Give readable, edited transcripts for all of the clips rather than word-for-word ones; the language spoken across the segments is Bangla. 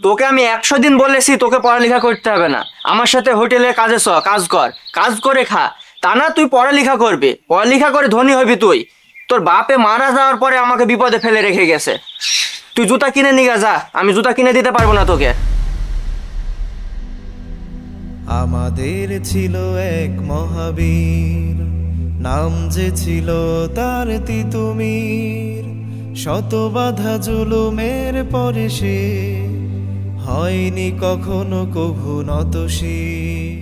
তোকে আমি 100 দিন বলেছি তোকে পড়ালেখা করতে হবে না, আমার সাথে হোটেলে কাজে কাজ কর, কাজ করে খা। তা না তুই পড়ালেখা করবি, পড়ালেখা করে ধনী হবি তুই। তোর বাপে মারা যাওয়ার পরে আমাকে বিপদে ফেলে রেখে গেছে। তুই জুতা কিনে নিয়ে যা, আমি জুতা কিনে দিতে পারবো না তোকে। আমাদের ছিল এক মহাবীর, নাম যে ছিল তার তিতুমির। শত বাধা জুলুমের পরে সে হয়নি কখনো কভু নতশির।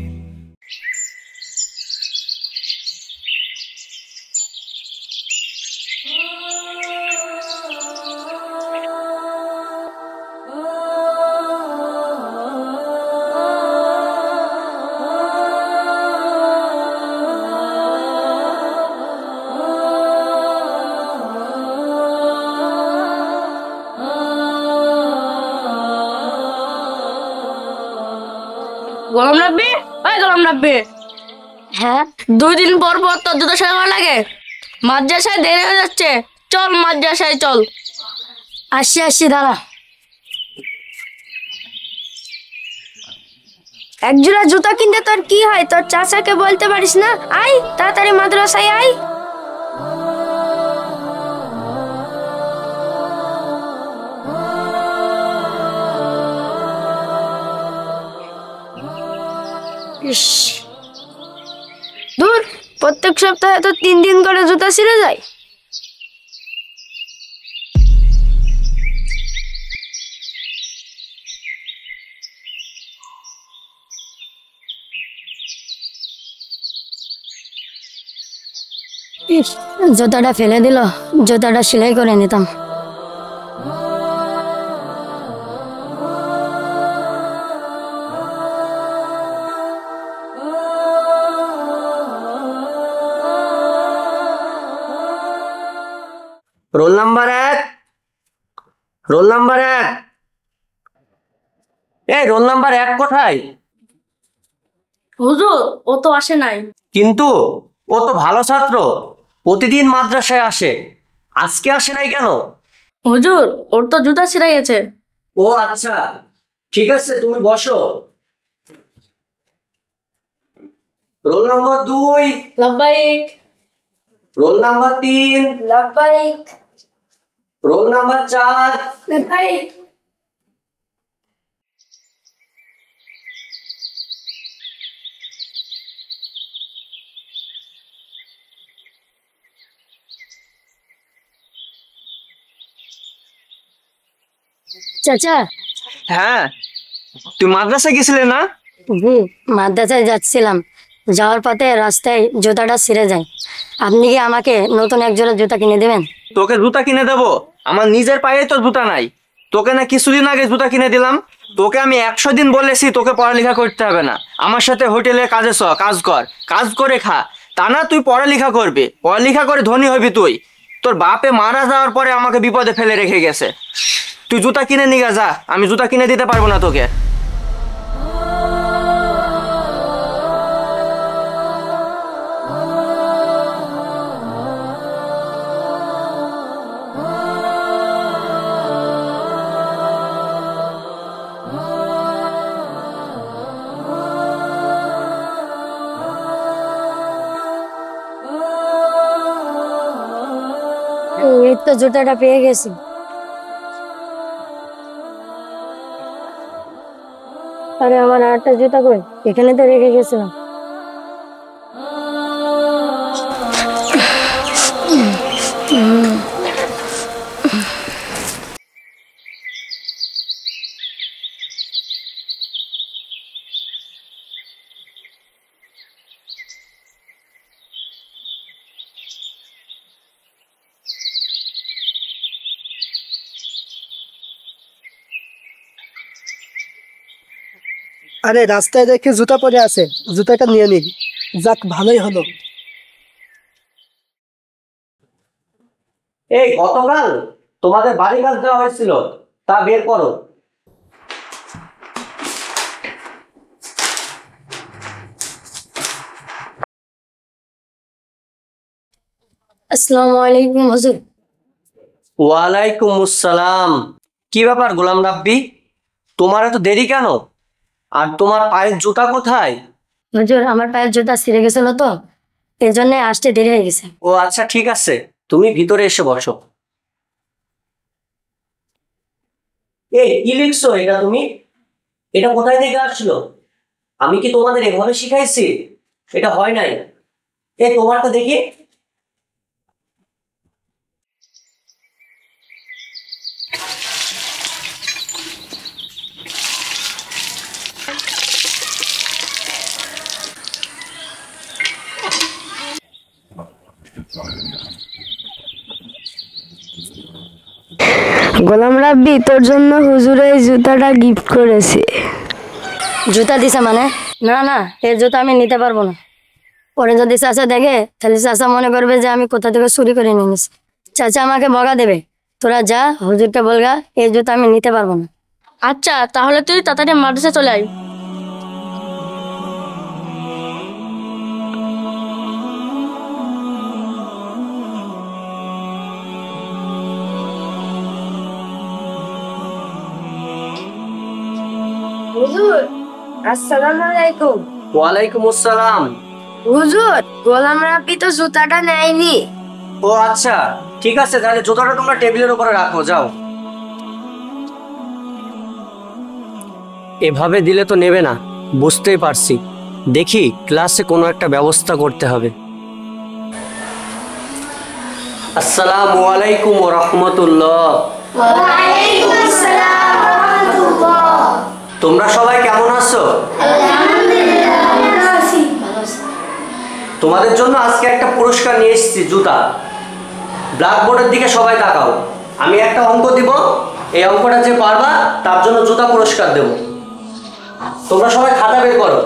গোলাম রাব্বি, ওই গোলাম রাব্বি। হ্যাঁ, 2 দিন পর পর তোর জুতো সেরা লাগে। মাদ্রাসায় দেরি হয়ে যাচ্ছে, চল মাদ্রাসায় চল। আসি আসি, দাঁড়া। এক জোড়া জুতা কিনতে তোর কি হয়? তোর চাচাকে বলতে পারিস না? আয় তাড়াতাড়ি মাদ্রাসায় আয়। ইস, দূর, প্রত্যেক সপ্তাহে তো 3 দিন করে জুতা ছিঁড়ে যায়। ইস, জুতাটা ফেলে দিল, জুতাটা সেলাই করে নিতাম। Roll number 1, roll number 1। এই রোল নাম্বার 1 কোথায়? হুজুর, ও তো আসে নাই। কিন্তু ও তো ভালো ছাত্র, প্রতিদিন মাদ্রাসায় আসে, আজকে আসে নাই কেন? হুজুর, ওর তো জুতা ছিঁড়ে গেছে। ও আচ্ছা, ঠিক আছে তুমি বসো। রোল নাম্বার 2, লাব্বাইক। রোল নাম্বার 3, লাব্বাইক। Roll number 4। লাব্বাইক। চাচা। হ্যাঁ, তুই মাদ্রাসায় গেছিলে না? জি, মাদ্রাসায় যাচ্ছিলাম, যাওয়ার পথে রাস্তায় জুতাটা ছিঁড়ে যায়। আপনি কি আমাকে নতুন এক জোড়া জুতা কিনে দেবেন? তোকে জুতা কিনে দেবো? আমার নিজের পায়ে তো জুতা নাই। তোকে না কিছুদিন আগে জুতা কিনে দিলাম। তোকে আমি 100 দিন বলেছি তোকে পড়ালেখা করতে হবে না, আমার সাথে হোটেলে কাজে কাজ কর, কাজ করে খা। তা না তুই পড়ালেখা করবি, পড়ালেখা করে ধনী হবি তুই। তোর বাপে মারা যাওয়ার পরে আমাকে বিপদে ফেলে রেখে গেছে। তুই জুতা কিনে নিয়ে যা, আমি জুতা কিনে দিতে পারবো না তোকে। এই তো জুতাটা পেয়ে গেছি। আরে আমার আরেকটা জুতা কই? এখানে তো রেখে গেছিলাম। আরে রাস্তায় দেখে জুতা পরে আছে, জুতাটা নিয়ে নি। যাক, ভালোই হলো। এই গতকাল তোমাদের বাড়ি কাজ দেওয়া হয়েছিল, তা বের করো। আসসালামু আলাইকুম হুজুর। ওয়ালাইকুম আসসালাম। কি ব্যাপার গোলাম রাব্বি, তোমার এত দেরি কেন? আর তোমার পায়ের জুতা কোথায়? হুজুর আমার পায়ের জুতা ছিঁড়ে গেছিল তো, এই জন্য আসতে দেরি হয়ে গেছে। ও আচ্ছা, ঠিক আছে, তুমি ভিতরে এসে বসো। এই কি লিখছো এটা তুমি? এটা কোথায় থেকে আসলো? আমি কি তোমাদের এভাবে শিখাইছি? এটা হয় নাই। তোমারটা দেখি। গোলাম রাব্বি, তোর জন্য হুজুর এই জুতাটা গিফট করেছে। জুতা দিছে মানে? না না, এই জুতা আমি নিতে পারবো না। পরে যদি চাচা দেখে তাহলে চাচা মনে করবে যে আমি কোথা থেকে চুরি করে নিয়ে নিছি। চাচা আমাকে বকা দেবে। তোরা যা, হুজুরকে বলগা এই জুতা আমি নিতে পারবো না। আচ্ছা, তাহলে তুই তাড়াতাড়ি মাদ্রাসা চলে আয়। হুজুর, আসসালামু আলাইকুম। ওয়ালাইকুম আসসালাম। হুজুর, গোলাম রাব্বি তো জুতাটা নেয়নি। ও আচ্ছা, ঠিক আছে, তাহলে জুতোটা তোমরা টেবিলের উপরে রাখো, যাও। এভাবে দিলে তো নেবে না, বুঝতেই পারছি। দেখি ক্লাসে কোনো একটা ব্যবস্থা করতে হবে। আসসালামু আলাইকুম ওয়া রাহমাতুল্লাহ। তোমরা সবাই কেমন আছো? তোমাদের জন্য আজকে একটা পুরস্কার নিয়ে এসেছি, জুতা। ব্ল্যাকবোর্ডের দিকে সবাই তাকাও। আমি একটা অঙ্ক দিব, এই অঙ্কটা যে পারবা তার জন্য জুতা পুরস্কার দেব। তোমরা সবাই খাতা বের করো।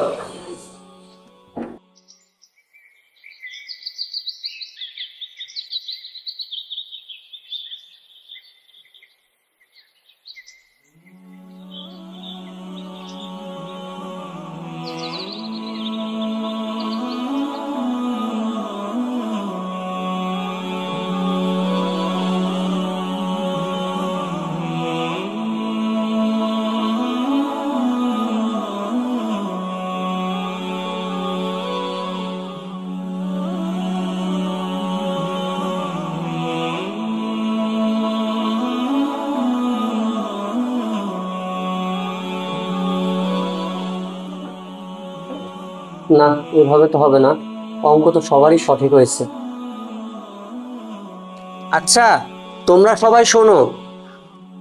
না, এভাবে তো হবে না, অঙ্ক তো সবারই সঠিক হয়েছে। আচ্ছা, তোমরা সবাই শোনো,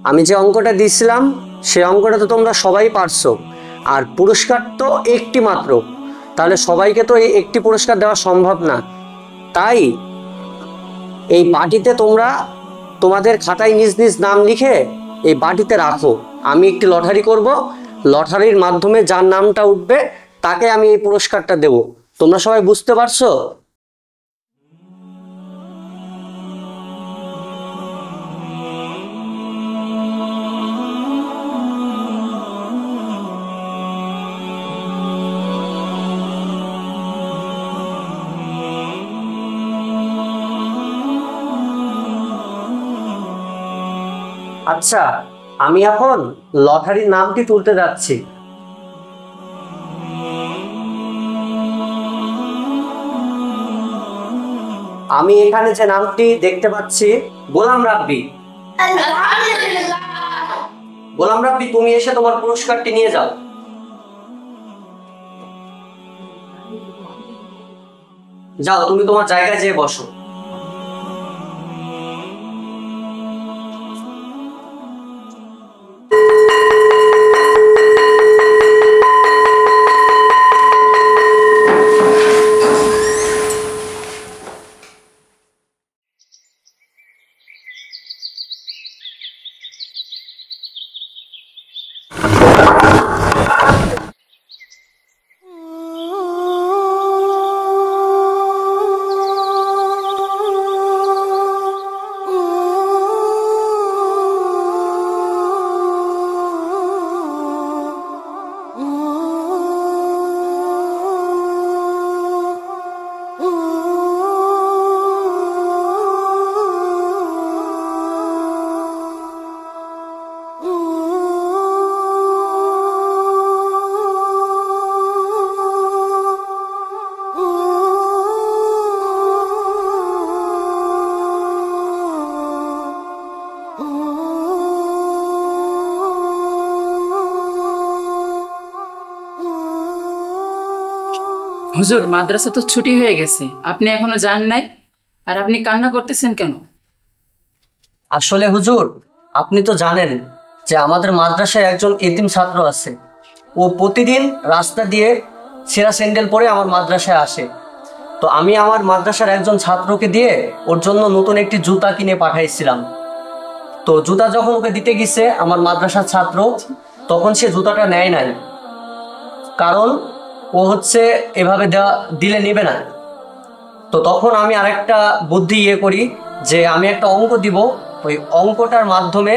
আমি যে অঙ্কটা দিয়েছিলাম সে অঙ্কটা তো তোমরা সবাই পারছো, আর পুরস্কার তো একটি মাত্র, তাহলে সবাইকে তো এই একটি পুরস্কার দেওয়া সম্ভব না। তাই এই বাটিতে তোমরা তোমাদের খাতায় নিজ নিজ নাম লিখে এই বাটিতে রাখো। আমি একটি লটারি করব, লটারির মাধ্যমে যার নামটা উঠবে তাকে আমি এই পুরস্কারটা দেব। তোমরা সবাই বুঝতে পারছো? আচ্ছা, আমি এখন লটারির নামটি তুলতে যাচ্ছি। আমি এখানে যে নামটি দেখতে পাচ্ছি, গোলাম রাব্বি। গোলাম রাব্বি, তুমি এসে তোমার পুরস্কারটি নিয়ে যাও। যাও, তুমি তোমার জায়গায় যেয়ে বসো। হুজুর, মাদ্রাসা তো ছুটি হয়ে গেছে, আপনি এখনো যান নাই, আর আপনি কান্না করতেছেন কেন? আসলে হুজুর, আপনি তো জানেন যে আমাদের মাদ্রাসায় একজন এতিম ছাত্র আছে। ও প্রতিদিন রাস্তা দিয়ে ছেঁড়া স্যান্ডেল পরে আমার মাদ্রাসায় আসে। তো আমি আমার মাদ্রাসার একজন ছাত্রকে দিয়ে ওর জন্য নতুন একটি জুতা কিনে পাঠাইছিলাম। তো জুতা যখন ওকে দিতে গেছে আমার মাদ্রাসার ছাত্র, তখন সে জুতাটা নেয় নাই, কারণ ও হচ্ছে এভাবে দিলে নেবে না। তো তখন আমি আরেকটা বুদ্ধি করি যে আমি একটা অঙ্ক দিব, ওই অঙ্কটার মাধ্যমে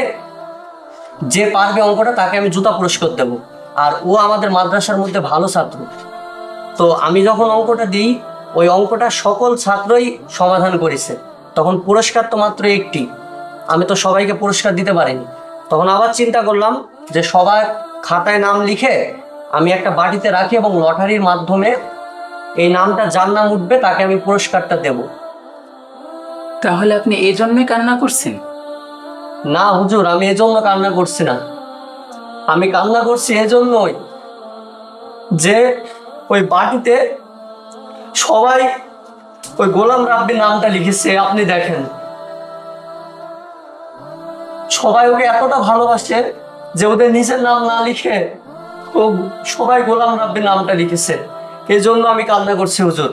যে পারবে অঙ্কটা তাকে আমি জুতা পুরস্কার দেব। আর ও আমাদের মাদ্রাসার মধ্যে ভালো ছাত্র। তো আমি যখন অঙ্কটা দিই, ওই অঙ্কটা সকল ছাত্রই সমাধান করেছে। তখন পুরস্কার তো মাত্র একটি, আমি তো সবাইকে পুরস্কার দিতে পারিনি। তখন আবার চিন্তা করলাম যে সবার খাতায় নাম লিখে আমি একটা বাটিতে রাখি এবং লটারির মাধ্যমে এই নামটা যার নাম উঠবে তাকে আমি পুরস্কারটা দেব। তাহলে আপনি এই জন্যই কান্না করছেন? না হুজুর, আমি এজন্য কান্না করছি না। আমি কান্না করছি এজন্যই যে ওই বাটিতে সবাই ওই গোলাম রাব্বির নামটা লিখেছে। আপনি দেখেন, সবাই ওকে এতটা ভালোবাসে যে ওদের নিজের নাম না লিখে ও সবাই গোলাম রাব্বির নামটা লিখেছে। এই জন্য আমি কান্না করছি হুজুর।